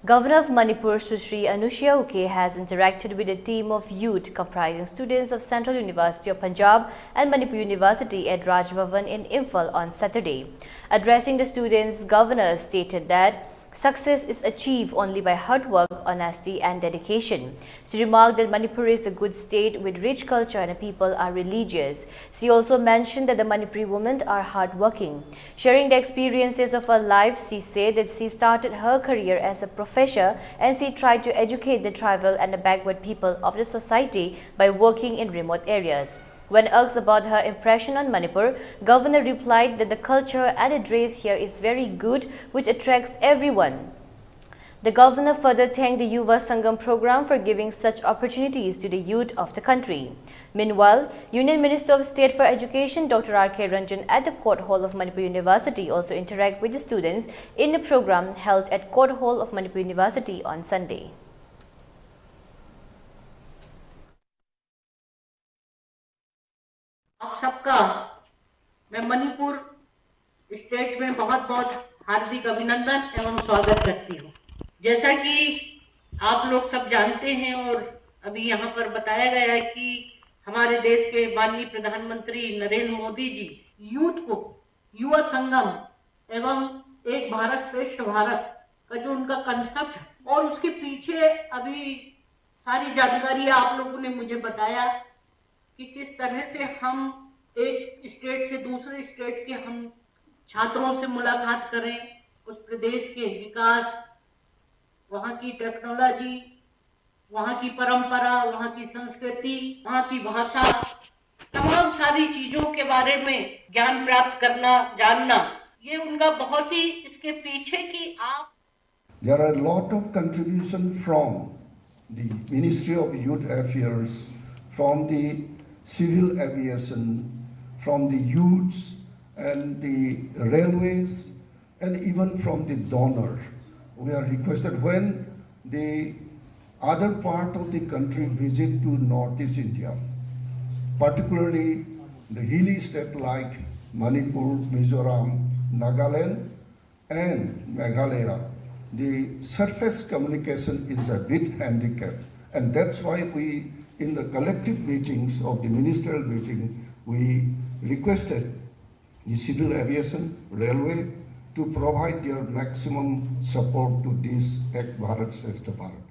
Governor of Manipur, Sushri Anushya Uke, has interacted with a team of youth comprising students of Central University of Punjab and Manipur University at Raj Bhavan in Imphal on Saturday. Addressing the students, Governor stated that success is achieved only by hard work, honesty and dedication. She remarked that Manipur is a good state with rich culture and people are religious. She also mentioned that the Manipuri women are hardworking. Sharing the experiences of her life, she said that she started her career as a professor and she tried to educate the tribal and the backward people of the society by working in remote areas. When asked about her impression on Manipur, Governor replied that the culture and the dress here is very good, which attracts everyone. The Governor further thanked the Yuva Sangam program for giving such opportunities to the youth of the country. Meanwhile, Union Minister of State for Education Dr. R.K. Ranjan at the Court Hall of Manipur University also interacted with the students in a program held at Court Hall of Manipur University on Sunday. आप सबका मैं Manipur state में बहुत बहुत हार्दिक अभिनंदन एवं स्वागत करती हूँ। जैसा कि आप लोग सब जानते हैं और अभी यहाँ पर बताया गया है कि हमारे देश के माननीय प्रधानमंत्री नरेंद्र मोदी जी यूथ को युवा संगम एवं एक भारत श्रेष्ठ भारत का जो उनका कंसेप्ट है और उसके पीछे अभी सारी जानकारी आप लोगों ने मुझे बताया कि किस तरह से हम एक स्टेट से दूसरे स्टेट के हम छात्रों से मुलाकात करें, उस प्रदेश के विकास, वहाँ की टेक्नोलॉजी, वहाँ की परंपरा, वहाँ की संस्कृति, वहाँ की भाषा, तमाम सारी चीजों के बारे में ज्ञान प्राप्त करना, जानना, ये उनका बहुत ही इसके पीछे की आप There are a lot of contribution from the Ministry of Youth Affairs, from the civil aviation, from the youths and the railways, and even from the donor. We are requested when the other part of the country visit to Northeast India, particularly the hilly state like Manipur, Mizoram, Nagaland and Meghalaya, the surface communication is a bit handicapped, and that's why we in the collective meetings of the ministerial meeting, we requested the civil aviation, railway to provide their maximum support to this Ek Bharat Shreshtha Bharat.